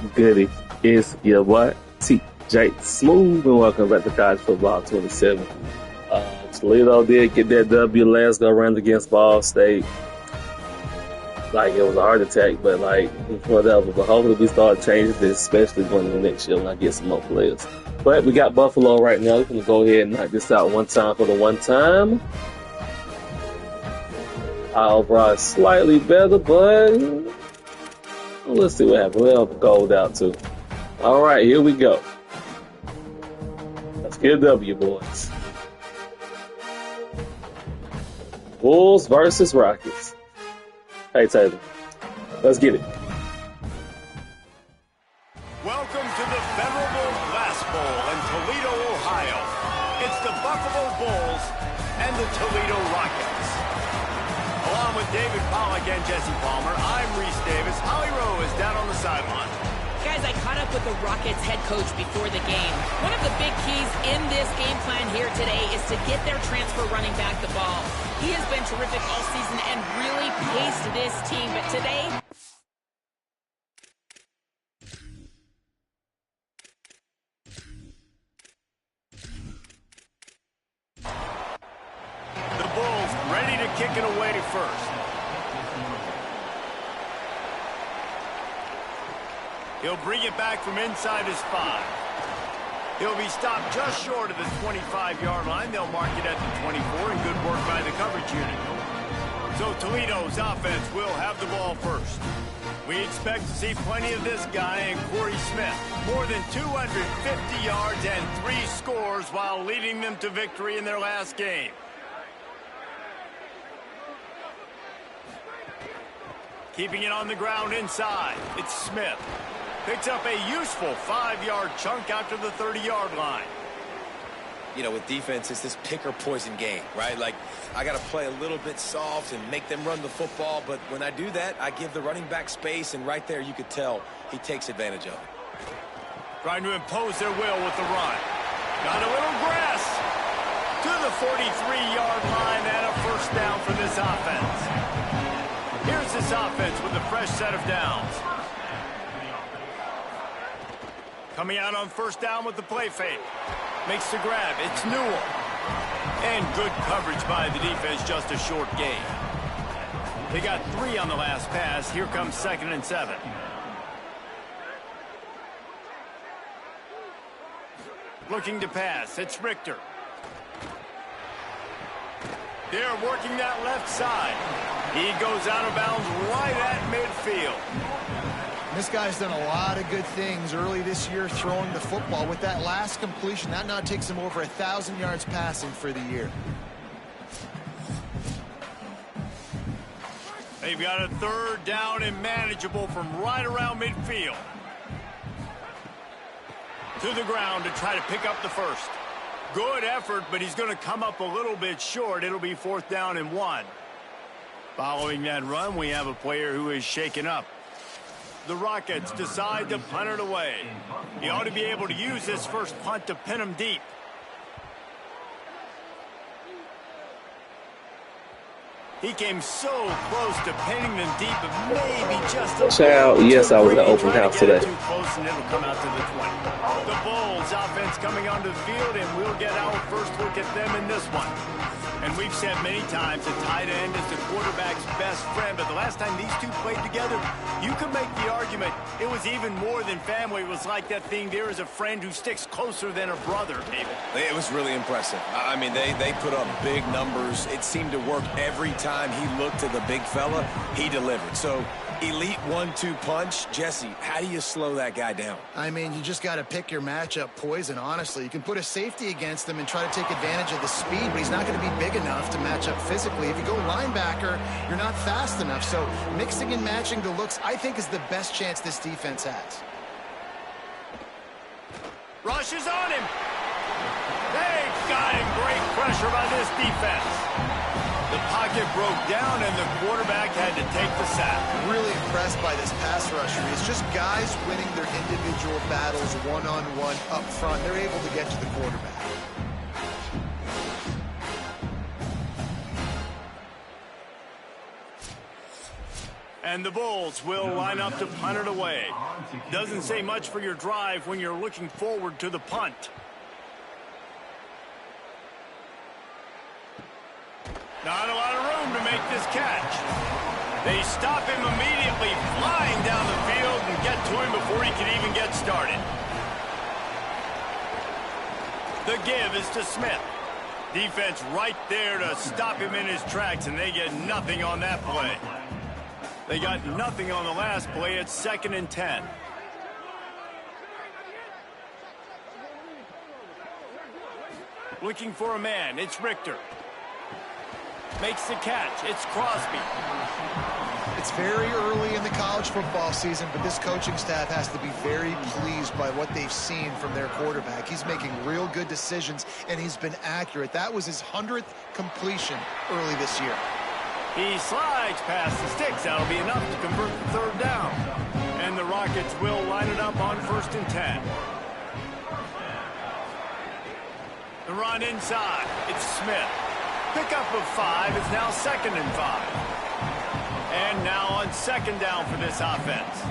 goody? It's your boy TJ Smooth, and welcome back to College Football 27. Toledo did get that W last go round against Ball State. Like, it was a heart attack, but like, whatever. But hopefully we start changing this, especially going into next year when I get some more players. But we got Buffalo right now. We're going to go ahead and knock this out one time for the one time. Our overall is slightly better, but let's see what happens. We'll have gold out too. All right, here we go. Let's get a W, boys. Bulls versus Rockets. Hey, Taylor, let's get it. Welcome to the Venerable Glass Bowl in Toledo, Ohio. It's the Buffalo Bulls and the Toledo Rockets. Along with David Pollack and Jesse Palmer, I'm Reese Davis. Holly Rowe is down on the sideline. Guys, I caught up with the Rockets head coach before the game. One of the big keys in this game plan here today is to get their transfer running back the ball. He has been terrific all season and really paced this team, but today... The Bulls ready to kick it away first. He'll bring it back from inside his 5. He'll be stopped just short of the 25-yard line. They'll mark it at the 24, and good work by the coverage unit. So Toledo's offense will have the ball first. We expect to see plenty of this guy and Corey Smith. More than 250 yards and 3 scores while leading them to victory in their last game. Keeping it on the ground inside, it's Smith. Picks up a useful 5-yard chunk out to the 30-yard line. You know, with defense, it's this pick or poison game, right? Like, I got to play a little bit soft and make them run the football, but when I do that, I give the running back space, and right there you could tell he takes advantage of it. Trying to impose their will with the run. Got a little grass to the 43-yard line and a first down for this offense. Here's this offense with a fresh set of downs. Coming out on first down with the play fake. Makes the grab. It's Newell. And good coverage by the defense, just a short gain. They got 3 on the last pass. Here comes 2nd and 7. Looking to pass. It's Richter. They're working that left side. He goes out of bounds right at midfield. This guy's done a lot of good things early this year throwing the football. With that last completion, that now takes him over 1,000 yards passing for the year. They've got a 3rd down and manageable from right around midfield. To the ground to try to pick up the first. Good effort, but he's going to come up a little bit short. It'll be 4th down and 1. Following that run, we have a player who is shaken up. The Rockets decide to punt it away. He ought to be able to use this first punt to pin him deep. He came so close to pinning them deep, but maybe just a Child, yes, I was at the open house today. Too close, and it'll come out to the 20. The Bulls offense coming onto the field, and we'll get our first look at them in this one. And we've said many times the tight end is the quarterback's best friend, but the last time these two played together, you could make the argument it was even more than family. It was like that thing, there is a friend who sticks closer than a brother, David. It was really impressive. I mean, they put up big numbers. It seemed to work every time he looked at the big fella, he delivered. So, elite 1-2 punch. Jesse, how do you slow that guy down? I mean, you just got to pick your matchup poison, honestly. You can put a safety against him and try to take advantage of the speed, but he's not going to be big enough to match up physically. If you go linebacker, you're not fast enough. So mixing and matching the looks, I think, is the best chance this defense has. Rush is on him. They got him. Great pressure by this defense. The pocket broke down, and the quarterback had to take the sack. Really impressed by this pass rusher. It's just guys winning their individual battles one-on-one up front. They're able to get to the quarterback. And the Bulls will line up to punt it away. Doesn't say much for your drive when you're looking forward to the punt. Not a lot of room to make this catch. They stop him immediately, flying down the field and get to him before he can even get started. The give is to Smith. Defense right there to stop him in his tracks, and they get nothing on that play. They got nothing on the last play. It's 2nd and 10. Looking for a man. It's Richter. Makes the catch. It's Crosby. It's very early in the college football season, but this coaching staff has to be very pleased by what they've seen from their quarterback. He's making real good decisions, and he's been accurate. That was his 100th completion early this year. He slides past the sticks. That'll be enough to convert the 3rd down. And the Rockets will line it up on 1st and 10. The run inside. It's Smith. Pickup of 5 is now 2nd and 5. And now on 2nd down for this offense.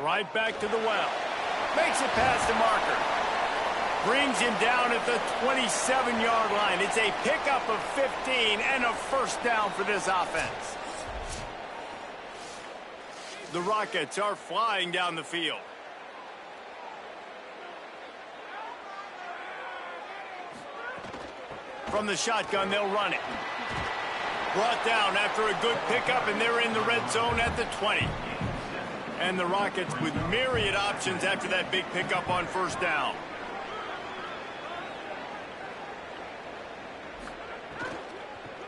Right back to the well. Makes it past the marker. Brings him down at the 27-yard line. It's a pickup of 15 and a 1st down for this offense. The Rockets are flying down the field. From the shotgun, they'll run it. Brought down after a good pickup, and they're in the red zone at the 20. And the Rockets with myriad options after that big pickup on 1st down.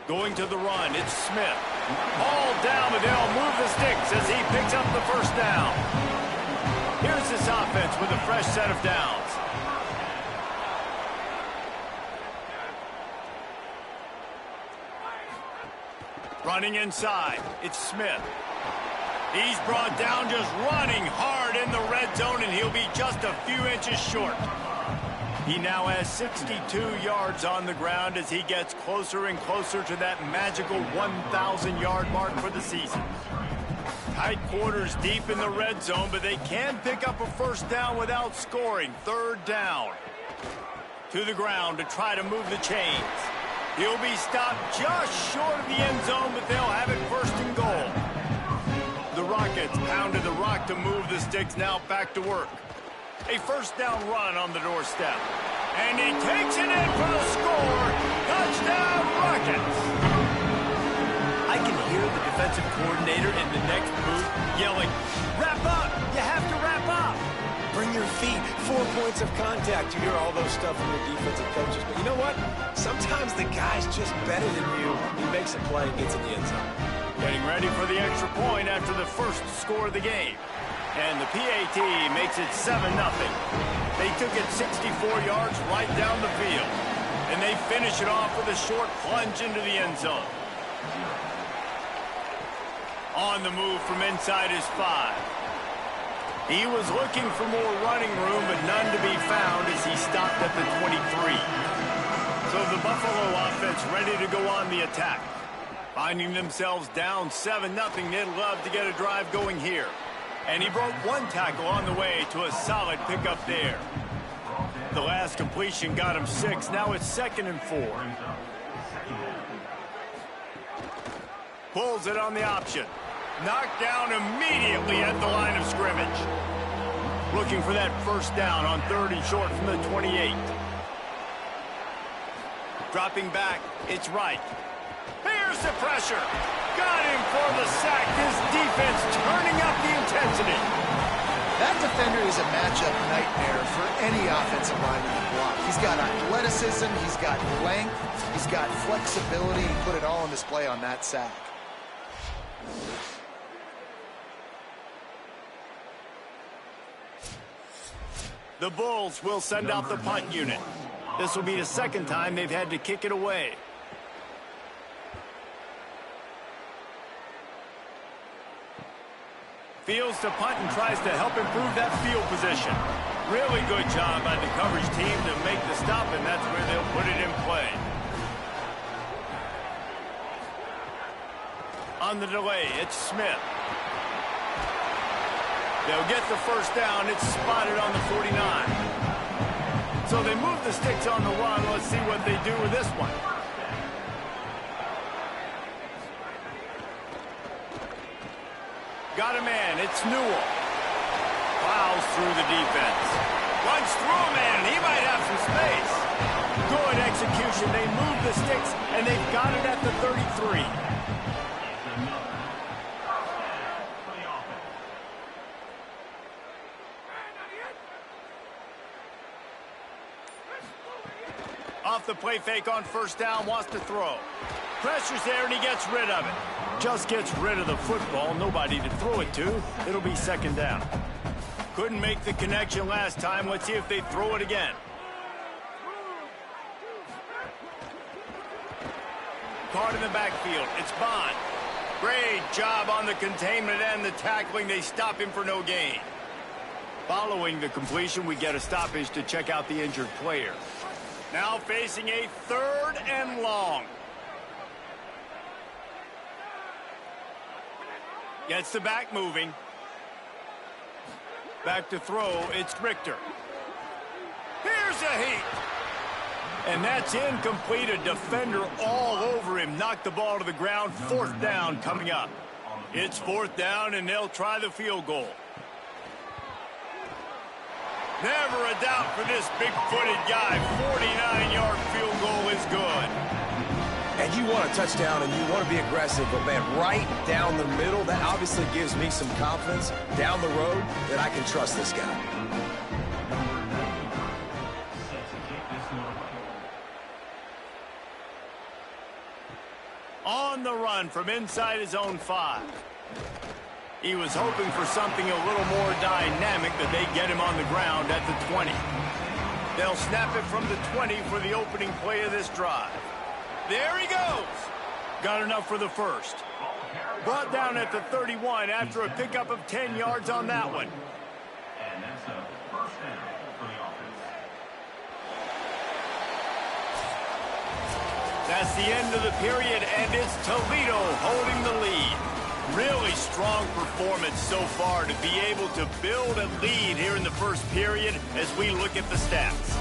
Going to the run, it's Smith. All down, but they'll move the sticks as he picks up the 1st down. Here's this offense with a fresh set of downs. Running inside, it's Smith. He's brought down just running hard in the red zone, and he'll be just a few inches short. He now has 62 yards on the ground as he gets closer and closer to that magical 1,000-yard mark for the season. Tight quarters deep in the red zone, but they can pick up a 1st down without scoring. 3rd down. To the ground to try to move the chains. He'll be stopped just short of the end zone, but they'll have it 1st and goal. The Rockets pounded the rock to move the sticks, now back to work. A 1st down run on the doorstep. And he takes it in for the score. Touchdown, Rockets. I can hear the defensive coordinator in the next booth yelling, "Wrap up! You have to wrap up! Bring your feet, 4 points of contact." You hear all those stuff from your defensive coaches. But you know what? Sometimes the guy's just better than you. He makes a play and gets in the end zone. Getting ready for the extra point after the 1st score of the game. And the PAT makes it 7-0. They took it 64 yards right down the field. And they finish it off with a short plunge into the end zone. On the move from inside his 5. He was looking for more running room, but none to be found as he stopped at the 23. So the Buffalo offense ready to go on the attack. Finding themselves down 7-0, they'd love to get a drive going here. And he broke 1 tackle on the way to a solid pickup there. The last completion got him 6. Now it's 2nd and 4. Pulls it on the option. Knocked down immediately at the line of scrimmage. Looking for that 1st down on 3rd and short from the 28. Dropping back, it's Wright. Here's the pressure. Got him for the sack. This defense turning up the intensity. That defender is a matchup nightmare for any offensive lineman to block. He's got athleticism, he's got length, he's got flexibility. He put it all on display on that sack. The Bulls will send out the punt unit. This will be the 2nd time they've had to kick it away. Fields to punt and tries to help improve that field position. Really good job by the coverage team to make the stop, and that's where they'll put it in play. On the delay, it's Smith. They'll get the first down. It's spotted on the 49. So they move the sticks on the run. Let's see what they do with this one. Got a man. It's Newell. Plows through the defense. Runs through a man. He might have some space. Good execution. They move the sticks, and they've got it at the 33. Off the play fake on first down, wants to throw. Pressure's there, and he gets rid of it. Just gets rid of the football, nobody to throw it to. It'll be second down. Couldn't make the connection last time. Let's see if they throw it again. Caught in the backfield. It's Bond. Great job on the containment and the tackling. They stop him for no gain. Following the completion, we get a stoppage to check out the injured player. Now facing a 3rd and long. Gets the back moving. Back to throw, it's Richter. Here's a heat. And that's incomplete. A defender all over him. Knocked the ball to the ground. 4th down coming up. It's 4th down, and they'll try the field goal. Never a doubt for this big-footed guy. 49-yard field goal is good. And you want a touchdown, and you want to be aggressive, but, man, right down the middle, that obviously gives me some confidence down the road that I can trust this guy. On the run from inside his own 5. He was hoping for something a little more dynamic, but they get him on the ground at the 20. They'll snap it from the 20 for the opening play of this drive. There he goes. Got enough for the first. Brought down at the 31 after a pickup of 10 yards on that one. And that's a first down for the offense. That's the end of the period, and it's Toledo holding the lead. Really strong performance so far to be able to build a lead here in the first period as we look at the stats.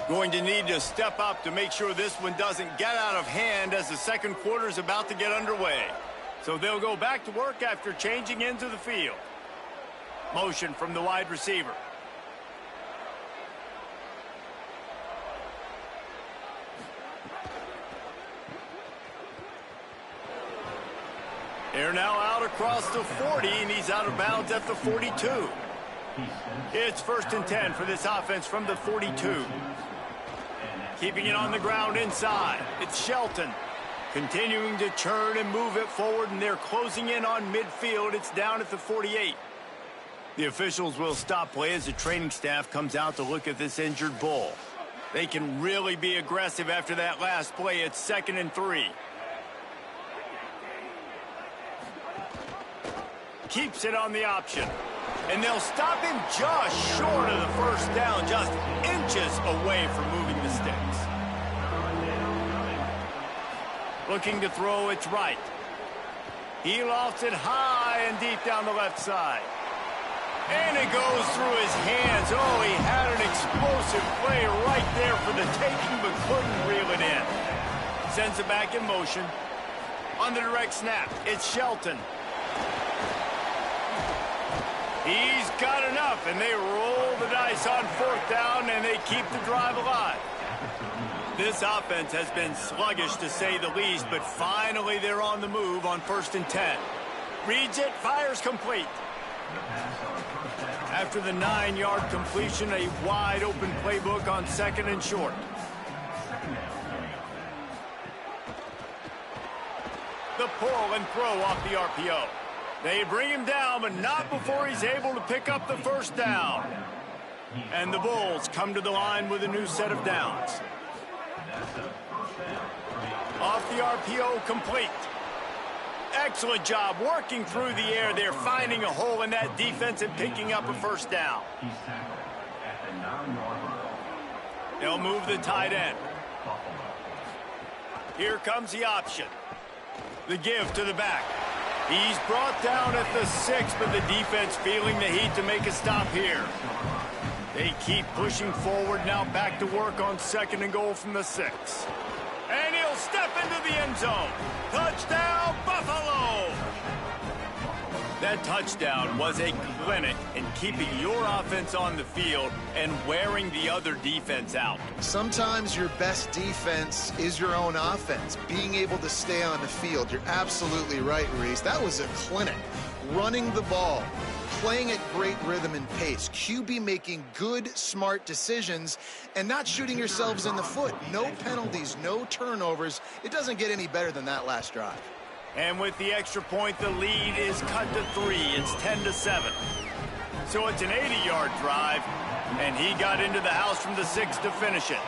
Going to need to step up to make sure this one doesn't get out of hand as the second quarter is about to get underway. So they'll go back to work after changing into the field. Motion from the wide receiver. They're now out across the 40, and he's out of bounds at the 42. It's 1st and 10 for this offense from the 42. Keeping it on the ground inside. It's Shelton. Continuing to churn and move it forward, and they're closing in on midfield. It's down at the 48. The officials will stop play as the training staff comes out to look at this injured bull. They can really be aggressive after that last play. It's 2nd and 3. Keeps it on the option. And they'll stop him just short of the first down, just inches away from moving the sticks. Looking to throw, it's right. He lofts it high and deep down the left side. And it goes through his hands. Oh, he had an explosive play right there for the taking, but couldn't reel it in. Sends it back in motion. On the direct snap, it's Shelton. He's got enough, and they roll the dice on 4th down, and they keep the drive alive. This offense has been sluggish, to say the least, but finally they're on the move on 1st and 10. Reads it, fires complete. After the 9-yard completion, a wide-open playbook on 2nd and short. The pull and throw off the RPO. They bring him down, but not before he's able to pick up the first down. And the Bulls come to the line with a new set of downs. That's a first down for the offense. Off the RPO, complete. Excellent job working through the air there, finding a hole in that defense and picking up a first down. He's tackled at the 9-yard line. They'll move the tight end. Here comes the option. The give to the back. He's brought down at the 6, but the defense feeling the heat to make a stop here. They keep pushing forward, now back to work on 2nd and goal from the 6. And he'll step into the end zone. Touchdown, Buffalo! That touchdown was a clinic in keeping your offense on the field and wearing the other defense out. Sometimes your best defense is your own offense, being able to stay on the field. You're absolutely right, Reese. That was a clinic. Running the ball, playing at great rhythm and pace, QB making good, smart decisions, and not shooting yourselves in the foot. No penalties, no turnovers. It doesn't get any better than that last drive. And with the extra point, the lead is cut to 3. It's 10-7. So it's an 80-yard drive, and he got into the house from the 6 to finish it.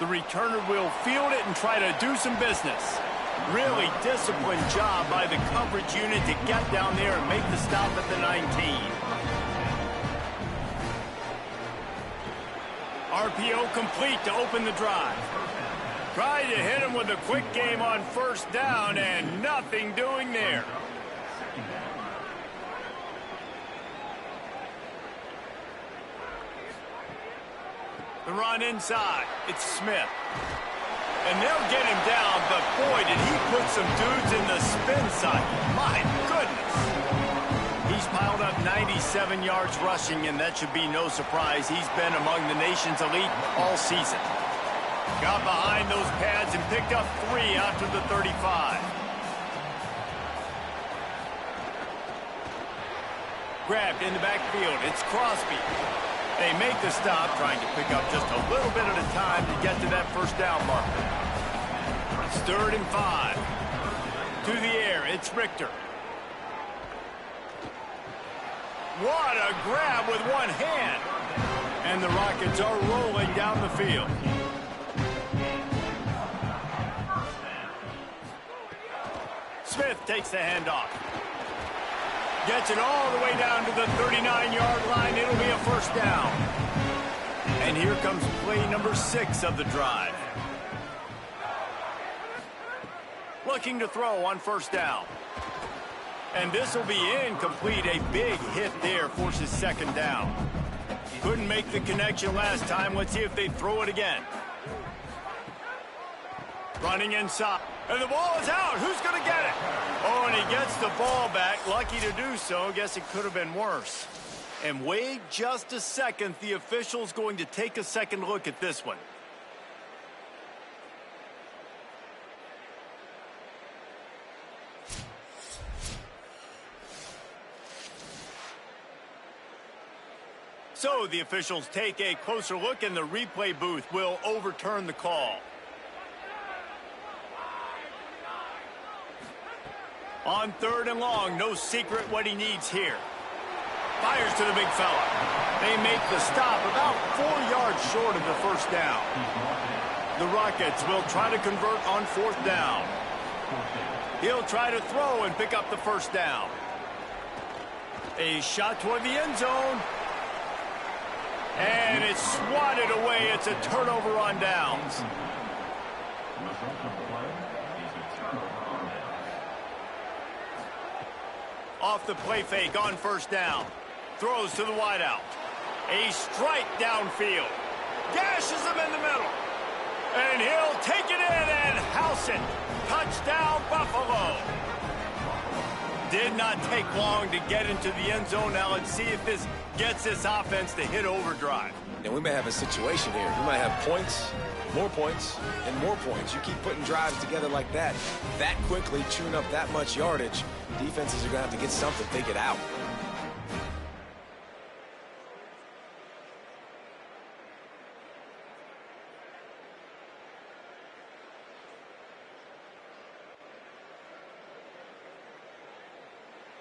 The returner will field it and try to do some business. Really disciplined job by the coverage unit to get down there and make the stop at the 19. RPO complete to open the drive. Tried to hit him with a quick game on first down, and nothing doing there. The run inside. It's Smith. And they'll get him down, but boy, did he put some dudes in the spin cycle. My goodness. He's piled up 97 yards rushing, and that should be no surprise. He's been among the nation's elite all season. Got behind those pads and picked up 3 out to the 35. Grabbed in the backfield. It's Crosby. They make the stop, trying to pick up just a little bit at a time to get to that first down marker. It's 3rd and 5. To the air, it's Richter. What a grab with one hand. And the Rockets are rolling down the field. Smith takes the handoff. Gets it all the way down to the 39-yard line. It'll be a first down. And here comes play number 6 of the drive. Looking to throw on first down. And this will be incomplete. A big hit there forces 2nd down. Couldn't make the connection last time. Let's see if they throw it again. Running inside. And the ball is out. Who's going to get it? Oh, and he gets the ball back. Lucky to do so. Guess it could have been worse. And wait just a second. The official's going to take a second look at this one. So the officials take a closer look, and the replay booth will overturn the call. On 3rd and long, no secret what he needs here. Fires to the big fella. They make the stop about 4 yards short of the first down. The Rockets will try to convert on 4th down. He'll try to throw and pick up the first down. A shot toward the end zone. And it's swatted away. It's a turnover on downs. Off the play fake on first down. Throws to the wideout. A strike downfield. Gashes him in the middle. And he'll take it in and house it. Touchdown, Buffalo. Did not take long to get into the end zone. Now let's see if this gets this offense to hit overdrive. And we may have a situation here. We might have points, and more points. You keep putting drives together like that quickly, chewing up that much yardage, defenses are going to have to get something figured out.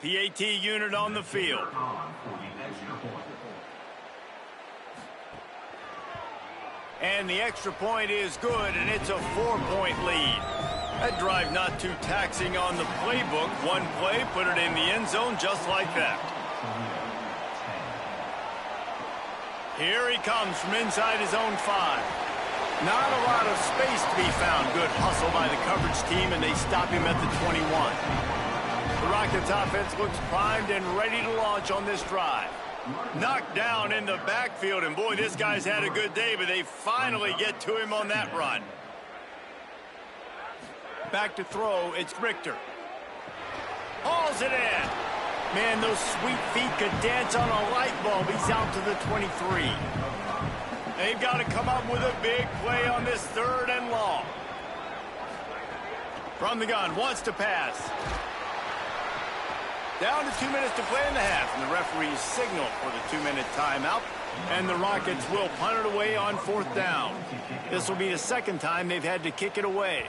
PAT unit on the field. And the extra point is good, and it's a 4-point lead. That drive not too taxing on the playbook. One play, put it in the end zone just like that. Here he comes from inside his own 5. Not a lot of space to be found. Good hustle by the coverage team, and they stop him at the 21. The Rockets offense looks primed and ready to launch on this drive. Knocked down in the backfield, and boy, this guy's had a good day, but they finally get to him on that run. Back to throw, it's Richter. Hauls it in. Man, those sweet feet could dance on a light bulb. He's out to the 23. They've got to come up with a big play on this 3rd and long. From the gun, wants to pass. Down to 2 minutes to play in the half, and the referees signal for the 2-minute timeout, and the Rockets will punt it away on 4th down. This will be the 2nd time they've had to kick it away.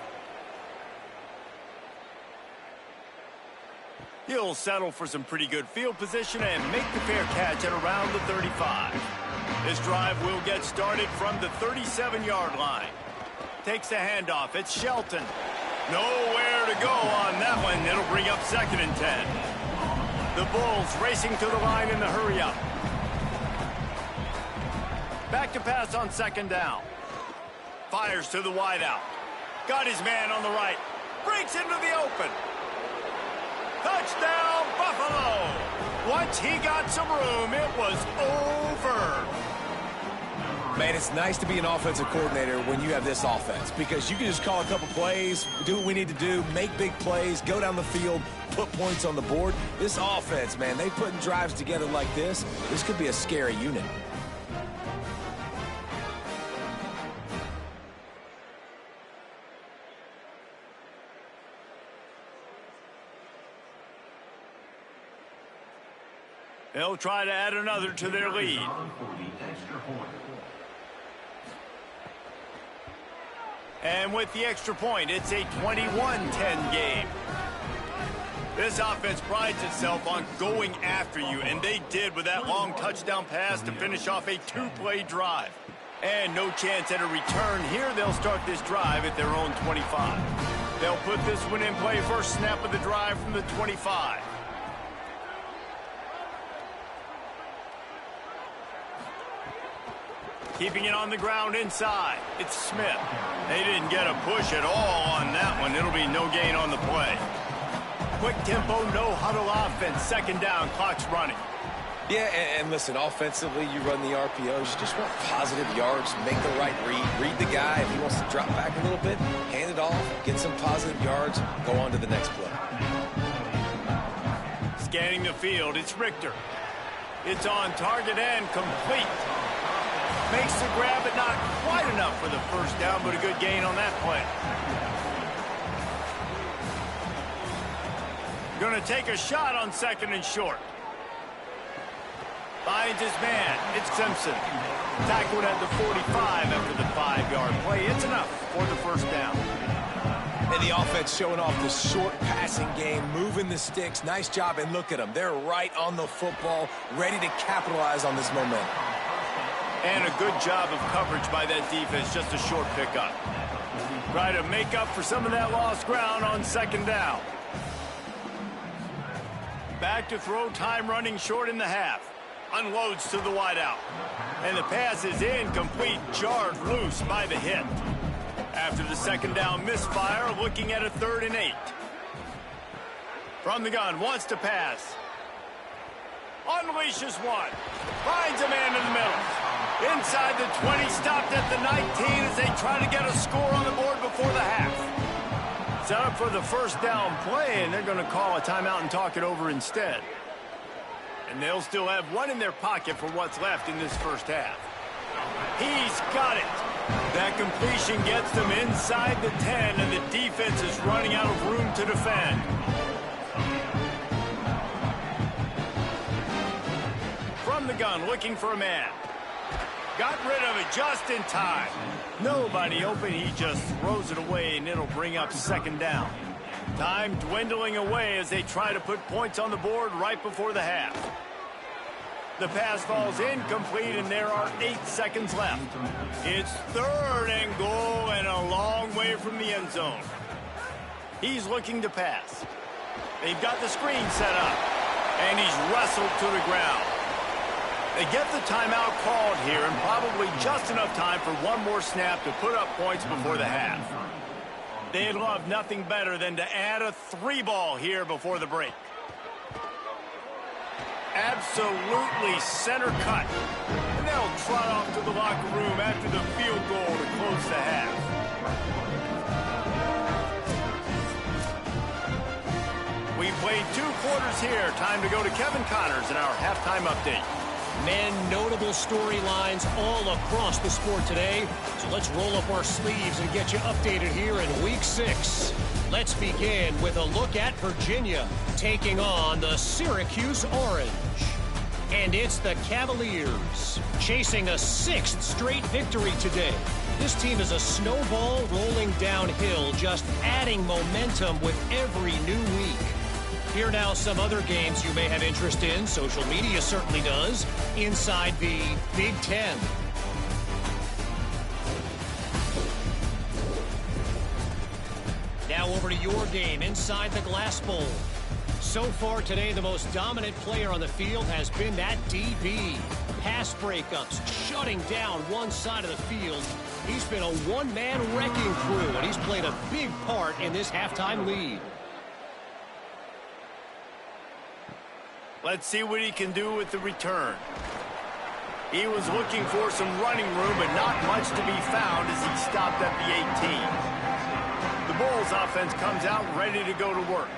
He'll settle for some pretty good field position and make the fair catch at around the 35. This drive will get started from the 37-yard line. Takes the handoff. It's Shelton. Nowhere to go on that one. It'll bring up 2nd and 10. The Bulls racing to the line in the hurry-up. Back to pass on 2nd down. Fires to the wideout. Got his man on the right. Breaks into the open. Touchdown, Buffalo! Once he got some room, it was over. Man, it's nice to be an offensive coordinator when you have this offense because you can just call a couple plays, do what we need to do, make big plays, go down the field, put points on the board. This offense, man, they putting drives together like this. This could be a scary unit. They'll try to add another to their lead. And with the extra point, it's a 21-10 game. This offense prides itself on going after you, and they did with that long touchdown pass to finish off a 2-play drive. And no chance at a return here. They'll start this drive at their own 25. They'll put this one in play first snap of the drive from the 25. Keeping it on the ground inside. It's Smith. They didn't get a push at all on that one. It'll be no gain on the play. Quick tempo, no huddle offense. 2nd down, clock's running. Yeah, and listen, offensively, you run the RPOs. You just want positive yards, make the right read the guy. If he wants to drop back a little bit, hand it off, get some positive yards, go on to the next play. Scanning the field, it's Richter. It's on target and complete. Makes the grab, but not quite enough for the 1st down, but a good gain on that play. Going to take a shot on 2nd and short. Finds his man. It's Simpson. Tackled at the 45 after the 5-yard play. It's enough for the 1st down. And the offense showing off the short passing game, moving the sticks. Nice job, and look at them. They're right on the football, ready to capitalize on this momentum. And a good job of coverage by that defense, just a short pickup. Try to make up for some of that lost ground on 2nd down. Back to throw, time running short in the half. Unloads to the wideout. And the pass is incomplete, jarred loose by the hit. After the 2nd down misfire, looking at a 3rd and 8. From the gun, wants to pass. Unleashes one. Finds a man in the middle. Inside the 20, stopped at the 19 as they try to get a score on the board before the half. Set up for the 1st down play, and they're going to call a timeout and talk it over instead. And they'll still have one in their pocket for what's left in this 1st half. He's got it. That completion gets them inside the 10, and the defense is running out of room to defend. From the gun, looking for a man. Got rid of it just in time. Nobody open, he just throws it away, and it'll bring up 2nd down. Time dwindling away as they try to put points on the board right before the half. The pass falls incomplete, and there are 8 seconds left. It's 3rd and goal and a long way from the end zone. He's looking to pass. They've got the screen set up, and he's wrestled to the ground. They get the timeout called here, and probably just enough time for one more snap to put up points before the half. They'd love nothing better than to add a 3-ball here before the break. Absolutely center cut. And they'll trot off to the locker room after the field goal to close the half. We played 2 quarters here. Time to go to Kevin Connors in our halftime update. Men, notable storylines all across the sport today. So let's roll up our sleeves and get you updated here in Week 6. Let's begin with a look at Virginia taking on the Syracuse Orange. And it's the Cavaliers chasing a 6th straight victory today. This team is a snowball rolling downhill, just adding momentum with every new week. Here now some other games you may have interest in. Social media certainly does. Inside the Big Ten. Now over to your game inside the Glass Bowl. So far today, the most dominant player on the field has been that DB. Pass breakups, shutting down one side of the field. He's been a one-man wrecking crew, and he's played a big part in this halftime lead. Let's see what he can do with the return. He was looking for some running room, but not much to be found as he stopped at the 18. The Bulls offense comes out ready to go to work.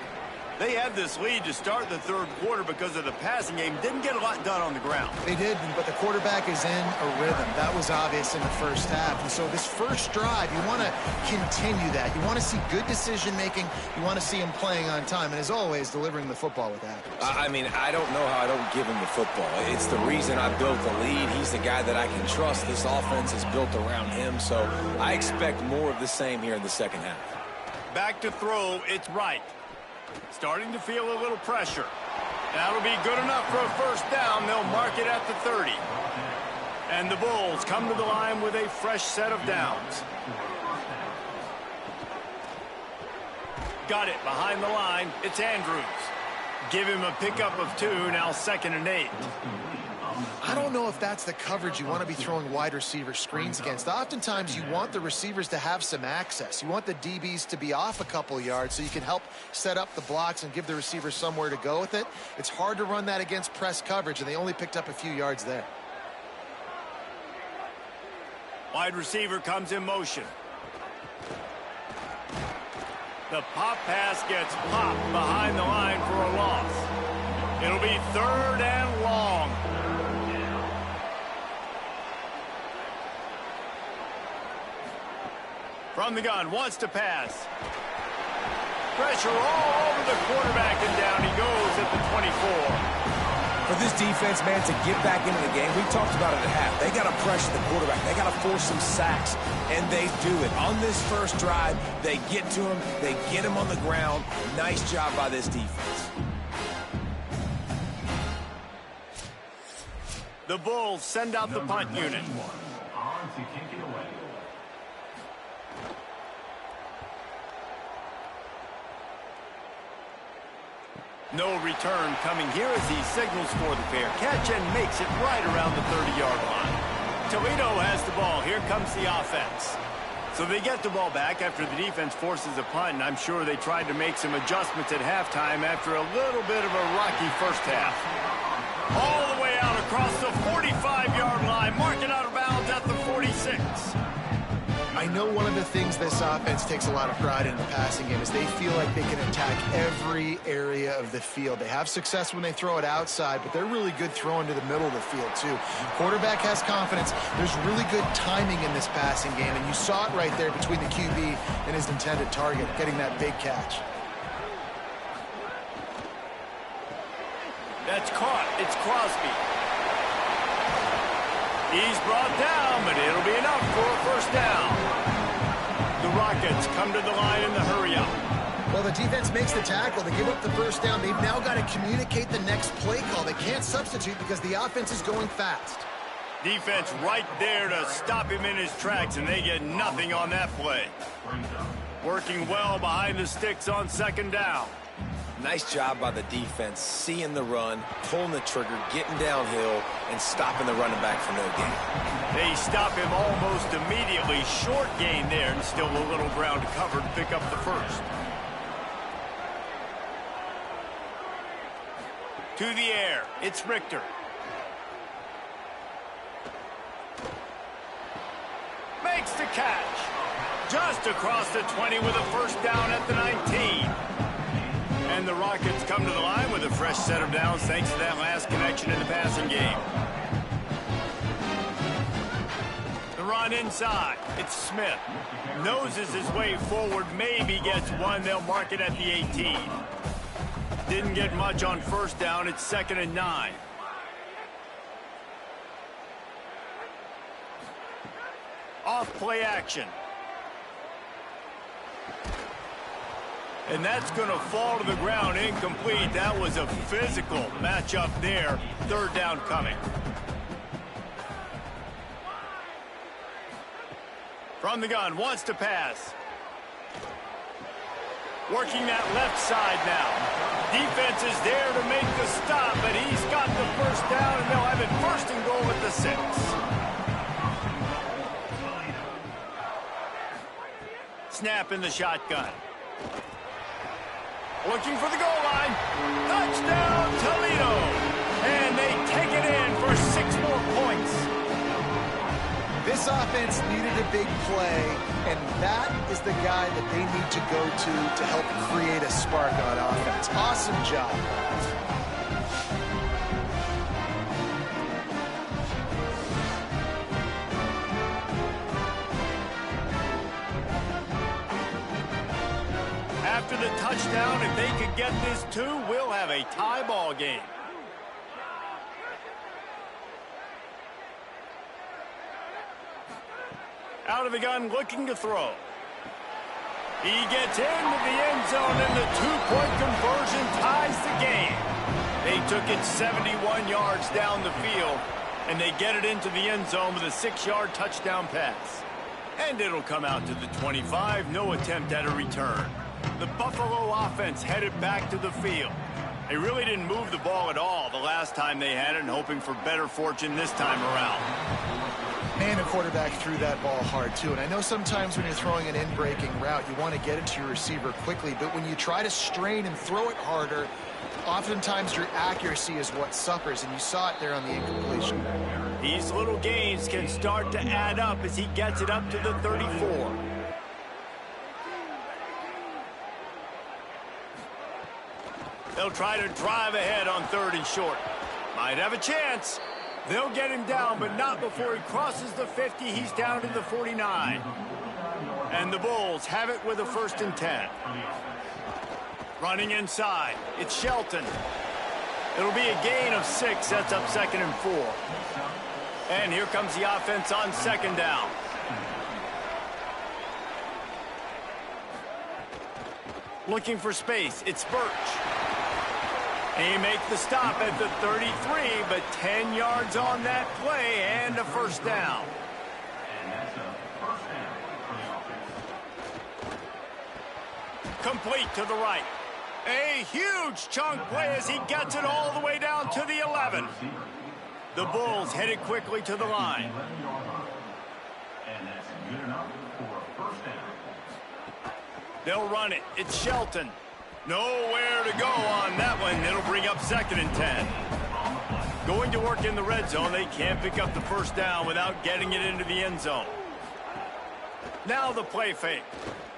They had this lead to start the 3rd quarter because of the passing game. Didn't get a lot done on the ground. They did, but the quarterback is in a rhythm. That was obvious in the first half. And so this first drive, you want to continue that. You want to see good decision-making. You want to see him playing on time. And as always, delivering the football with accuracy. I mean, I don't know how I don't give him the football. It's the reason I built the lead. He's the guy that I can trust. This offense is built around him. So I expect more of the same here in the second half. Back to throw, it's right. Starting to feel a little pressure. That'll be good enough for a first down. They'll mark it at the 30. And the Bulls come to the line with a fresh set of downs. Got it behind the line. It's Andrews. Give him a pickup of 2, now 2nd and 8. I don't know if that's the coverage you want to be throwing wide receiver screens against. Oftentimes, you want the receivers to have some access. You want the DBs to be off a couple yards so you can help set up the blocks and give the receiver somewhere to go with it. It's hard to run that against press coverage, and they only picked up a few yards there. Wide receiver comes in motion. The pop pass gets popped behind the line for a loss. It'll be 3rd and long. From the gun, wants to pass. Pressure all over the quarterback, and down he goes at the 24. For this defense, man, to get back into the game, we talked about it at half. They got to pressure the quarterback. They got to force some sacks, and they do it. On this first drive, they get to him. They get him on the ground. Nice job by this defense. The Bulls send out the punt unit. On to kick it away. No return coming here as he signals for the fair catch and makes it right around the 30-yard line. Toledo has the ball. Here comes the offense. So they get the ball back after the defense forces a punt, and I'm sure they tried to make some adjustments at halftime after a little bit of a rocky first half. All the way out across the 45-yard line, marking out of bounds at the 46. I know one of the things this offense takes a lot of pride in the passing game is they feel like they can attack every area of the field. They have success when they throw it outside, but they're really good throwing to the middle of the field, too. Quarterback has confidence. There's really good timing in this passing game, and you saw it right there between the QB and his intended target, getting that big catch. That's caught. It's Crosby. He's brought down, but it'll be enough for a first down. The Rockets come to the line in the hurry-up. Well, the defense makes the tackle. They give up the first down. They've now got to communicate the next play call. They can't substitute because the offense is going fast. Defense right there to stop him in his tracks, and they get nothing on that play. Working well behind the sticks on second down. Nice job by the defense, seeing the run, pulling the trigger, getting downhill, and stopping the running back for no gain. They stop him almost immediately. Short gain there, and still a little ground to cover to pick up the first. To the air, it's Richter. Makes the catch. Just across the 20 with a first down at the 19. And the Rockets come to the line with a fresh set of downs thanks to that last connection in the passing game. The run inside. It's Smith. Noses his way forward. Maybe gets one. They'll mark it at the 18. Didn't get much on first down. It's 2nd and 9. Off play action. And that's going to fall to the ground incomplete. That was a physical matchup there. Third down coming. From the gun, wants to pass. Working that left side now. Defense is there to make the stop, but he's got the first down, and they'll have it 1st and goal at the 6. Snap in the shotgun. Looking for the goal line. Touchdown, Toledo. And they take it in for 6 more points. This offense needed a big play, and that is the guy that they need to go to help create a spark on offense. Awesome job. After the touchdown, if they could get this 2, we'll have a tie ball game. Out of the gun, looking to throw. He gets into the end zone, and the 2-point conversion ties the game. They took it 71 yards down the field, and they get it into the end zone with a 6-yard touchdown pass. And it'll come out to the 25, no attempt at a return. The Buffalo offense headed back to the field. They really didn't move the ball at all the last time they had it, and hoping for better fortune this time around. And the quarterback threw that ball hard, too. And I know sometimes when you're throwing an in-breaking route, you want to get it to your receiver quickly. But when you try to strain and throw it harder, oftentimes your accuracy is what suffers. And you saw it there on the incompletion. These little gains can start to add up as he gets it up to the 34. They'll try to drive ahead on 3rd and short. Might have a chance. They'll get him down, but not before he crosses the 50. He's down to the 49. And the Bulls have it with a 1st and 10. Running inside. It's Shelton. It'll be a gain of 6. That's up 2nd and 4. And here comes the offense on 2nd down. Looking for space. It's Birch. He makes the stop at the 33, but 10 yards on that play and a 1st down. Complete to the right. A huge chunk play as he gets it all the way down to the 11. The Bulls headed quickly to the line. They'll run it. It's Shelton. Nowhere to go on that one. It'll bring up 2nd and 10. Going to work in the red zone. They can't pick up the 1st down without getting it into the end zone. Now the play fake.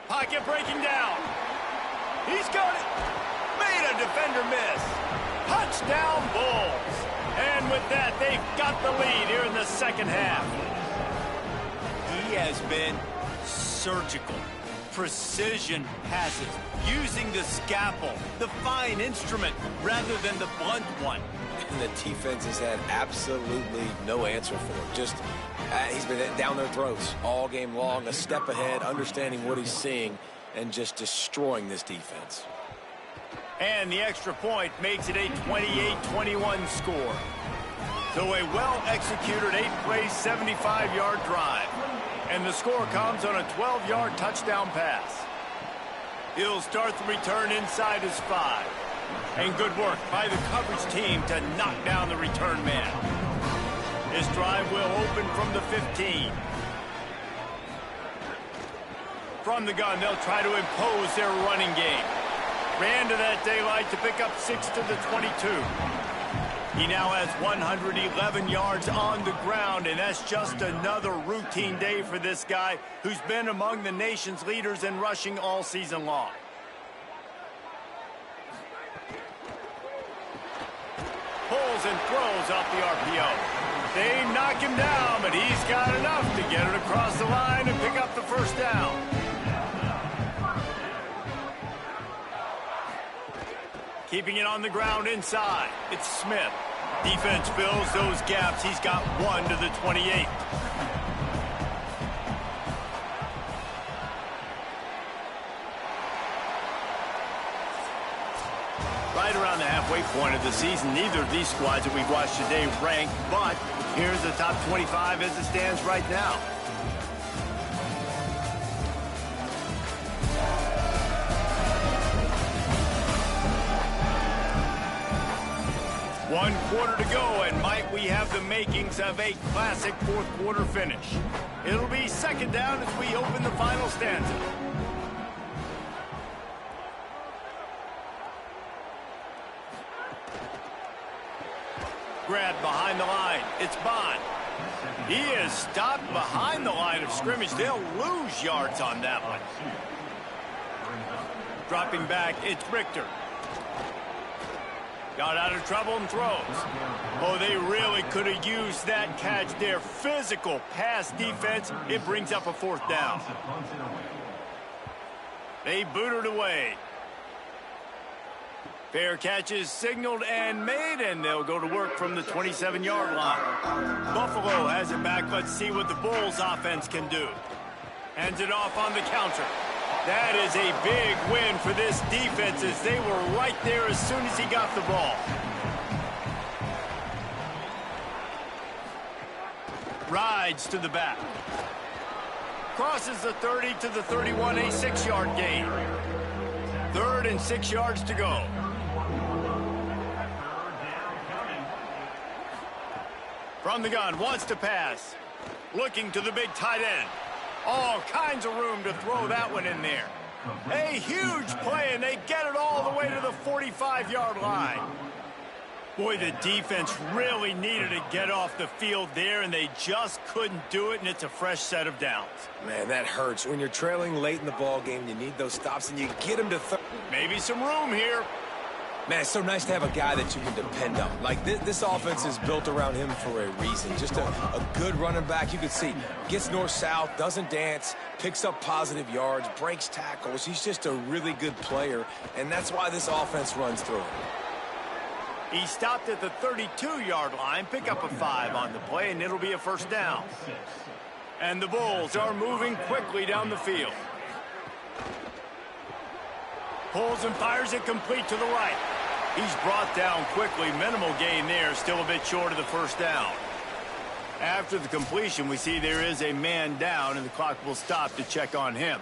Pocket breaking down. He's got it. Made a defender miss. Touchdown Bulls. And with that, they've got the lead here in the 2nd half. He has been surgical. Precision passes, using the scalpel, the fine instrument, rather than the blunt one. And the defense has had absolutely no answer for him. Just, he's been down their throats all game long, a step ahead, understanding what he's seeing, and just destroying this defense. And the extra point makes it a 28-21 score. So a well-executed 8-play, 75-yard drive. And the score comes on a 12-yard touchdown pass. He'll start the return inside his 5. And good work by the coverage team to knock down the return man. This drive will open from the 15. From the gun, they'll try to impose their running game. Ran to that daylight to pick up 6 to the 22. He now has 111 yards on the ground, and that's just another routine day for this guy who's been among the nation's leaders in rushing all season long. Pulls and throws off the RPO. They knock him down, but he's got enough to get it across the line and pick up the first down. Keeping it on the ground inside. It's Smith. Defense fills those gaps. He's got 1 to the 28. Right around the halfway point of the season, neither of these squads that we've watched today rank, but here's the top 25 as it stands right now. One quarter to go, and Mike, we have the makings of a classic fourth quarter finish. It'll be second down as we open the final stanza. Grabbed behind the line. It's Bond. He is stopped behind the line of scrimmage. They'll lose yards on that one. Dropping back, it's Richter. Got out of trouble and throws. Oh, they really could have used that catch there. Physical pass defense. It brings up a fourth down. They boot it away. Fair catch is signaled and made, and they'll go to work from the 27-yard line. Buffalo has it back. Let's see what the Bulls offense can do. Hands it off on the counter. That is a big win for this defense as they were right there as soon as he got the ball. Rides to the back. Crosses the 30 to the 31, a 6-yard gain. 3rd and 6 yards to go. From the gun, wants to pass. Looking to the big tight end. All kinds of room to throw that one in there. A huge play, and they get it all the way to the 45-yard line. Boy, the defense really needed to get off the field there, and they just couldn't do it, and it's a fresh set of downs. Man, that hurts. When you're trailing late in the ball game, you need those stops, and you get them to third. Maybe some room here. Man, it's so nice to have a guy that you can depend on. Like, this offense is built around him for a reason. Just a good running back. You can see, gets north-south, doesn't dance, picks up positive yards, breaks tackles. He's just a really good player, and that's why this offense runs through him. He stopped at the 32-yard line, pick up a 5 on the play, and it'll be a first down. And the Bulls are moving quickly down the field. Pulls and fires it complete to the right. He's brought down quickly. Minimal gain there, still a bit short of the first down. After the completion, we see there is a man down, and the clock will stop to check on him.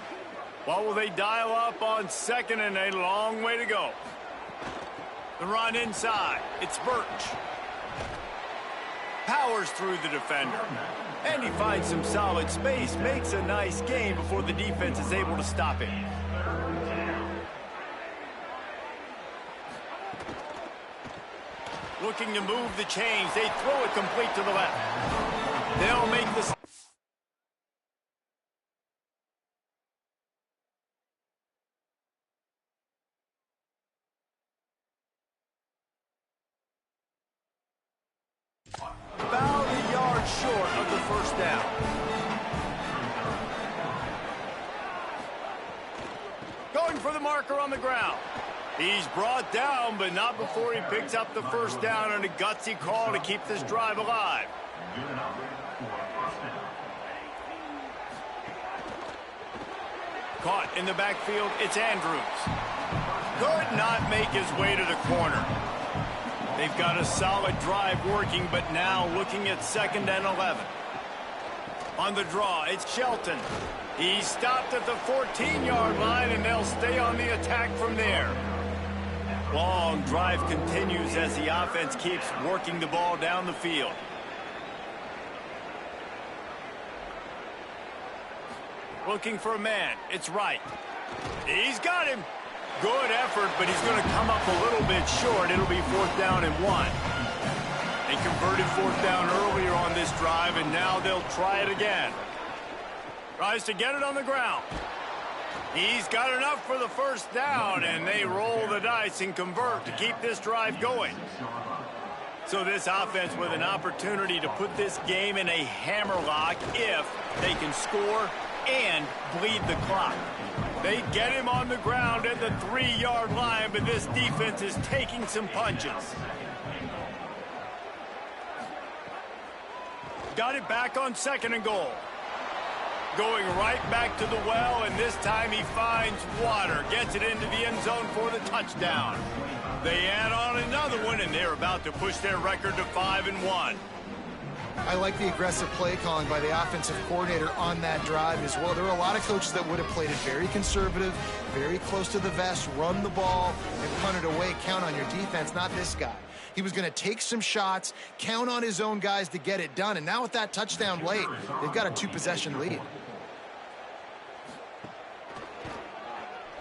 What will they dial up on second, and a long way to go? The run inside. It's Birch. Powers through the defender. And he finds some solid space. Makes a nice gain before the defense is able to stop him. Looking to move the chains. They throw it complete to the left. They'll make this. About a yard short of the first down. Going for the marker on the ground. He's brought down, but not before he picks up the first down on a gutsy call to keep this drive alive. Caught in the backfield, it's Andrews. Could not make his way to the corner. They've got a solid drive working, but now looking at 2nd and 11. On the draw, it's Shelton. He stopped at the 14-yard line, and they'll stay on the attack from there. Long drive continues as the offense keeps working the ball down the field. Looking for a man. It's Wright. He's got him. Good effort, but he's going to come up a little bit short. It'll be 4th down and 1. They converted 4th down earlier on this drive, and now they'll try it again. Tries to get it on the ground. He's got enough for the 1st down, and they roll the dice and convert to keep this drive going. So this offense with an opportunity to put this game in a hammerlock if they can score and bleed the clock. They get him on the ground at the 3-yard line, but this defense is taking some punches. Got it back on 2nd and goal. Going right back to the well, and this time he finds water. Gets it into the end zone for the touchdown. They add on another one, and they're about to push their record to 5-1. I like the aggressive play calling by the offensive coordinator on that drive as well. There are a lot of coaches that would have played it very conservative, very close to the vest, run the ball, and punt it away. Count on your defense, not this guy. He was going to take some shots, count on his own guys to get it done. And now with that touchdown late, they've got a 2-possession lead.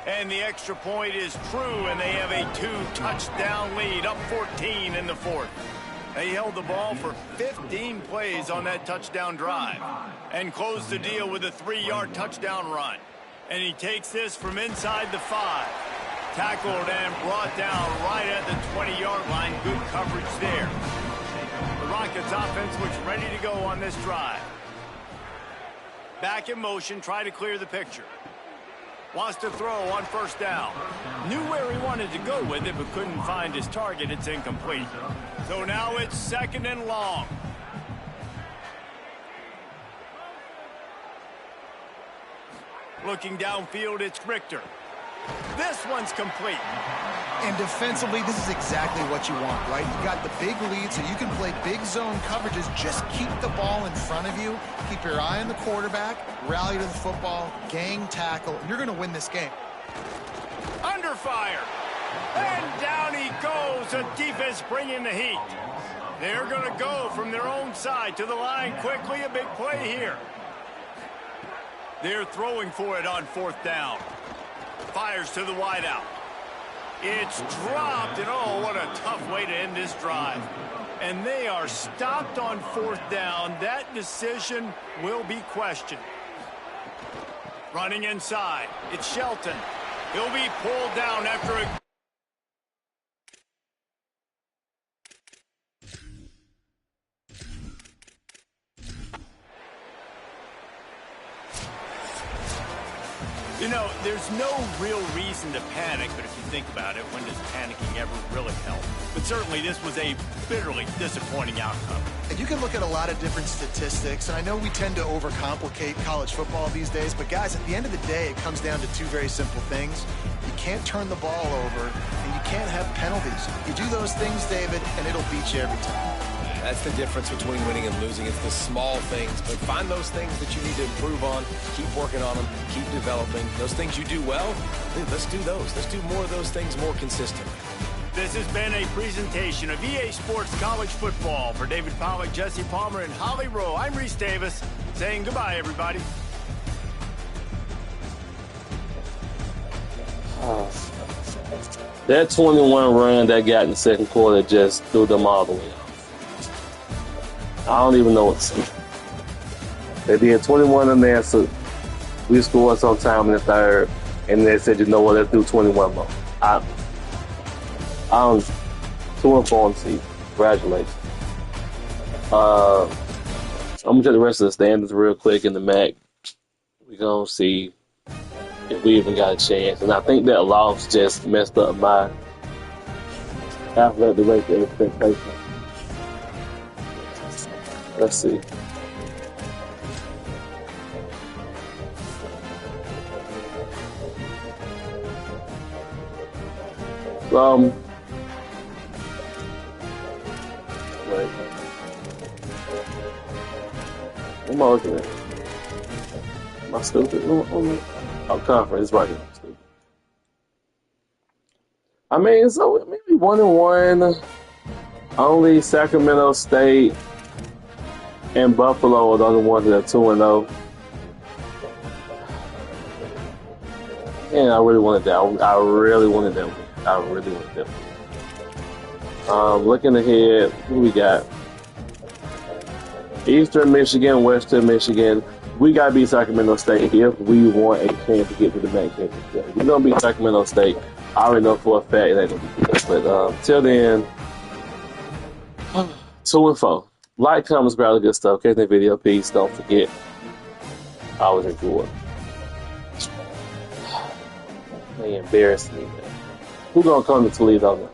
And the extra point is true, and they have a 2-touchdown lead, up 14 in the 4th. They held the ball for 15 plays on that touchdown drive and closed the deal with a 3-yard touchdown run. And he takes this from inside the 5. Tackled and brought down right at the 20-yard line. Good coverage there. The Rockets offense looks ready to go on this drive. Back in motion, try to clear the picture. Wants to throw on 1st down. Knew where he wanted to go with it, but couldn't find his target. It's incomplete. So now it's 2nd and long. Looking downfield, it's Richter. This one's complete. And defensively, this is exactly what you want, right? You got the big lead, so you can play big zone coverages. Just keep the ball in front of you. Keep your eye on the quarterback. Rally to the football. Gang tackle. And you're going to win this game. Under fire. And down he goes. The defense bringing the heat. They're going to go from their own side to the line quickly. A big play here. They're throwing for it on 4th down. Fires to the wideout. It's dropped, and oh, what a tough way to end this drive. And they are stopped on 4th down. That decision will be questioned. Running inside, it's Shelton. He'll be pulled down after a... You know, there's no real reason to panic, but if you think about it, when does panicking ever really help? But certainly this was a bitterly disappointing outcome. And you can look at a lot of different statistics, and I know we tend to overcomplicate college football these days, but guys, at the end of the day, it comes down to 2 very simple things. You can't turn the ball over, and you can't have penalties. You do those things, David, and it'll beat you every time. That's the difference between winning and losing. It's the small things, but find those things that you need to improve on. Keep working on them. Keep developing. Those things you do well, dude, let's do those. Let's do more of those things more consistently. This has been a presentation of EA Sports College Football. For David Pollack, Jesse Palmer, and Holly Rowe, I'm Reese Davis, saying goodbye, everybody. That 21 run that got in the 2nd quarter just threw them all the way off. I don't even know what to say. They did 21 unanswered. We scored sometime in the 3rd, and they said, you know what, let's do 21 more. I'm 2-4 on the season. Congratulations. I'm gonna check the rest of the standings real quick in the MAC. We're gonna see if we even got a chance. And I think that loss just messed up my athletic director expectations. Let's see. Wait. What am I looking at? Am I stupid? Oh, conference right here. Stupid. I mean, so maybe 1-1. Only Sacramento State and Buffalo are the only ones that are 2-0. And I really wanted that. I really wanted that one. I really wanted that one. Looking ahead, who we got? Eastern Michigan, Western Michigan. We got to beat Sacramento State if we want a chance to get to the MAC championship. We're going to beat Sacramento State. I already know for a fact it ain't going to be good. But till then, 2-4. Like, comment, subscribe, good stuff. Catch the video. Peace. Don't forget. I always enjoy. They embarrassed me, man. Who gonna come to Toledo now?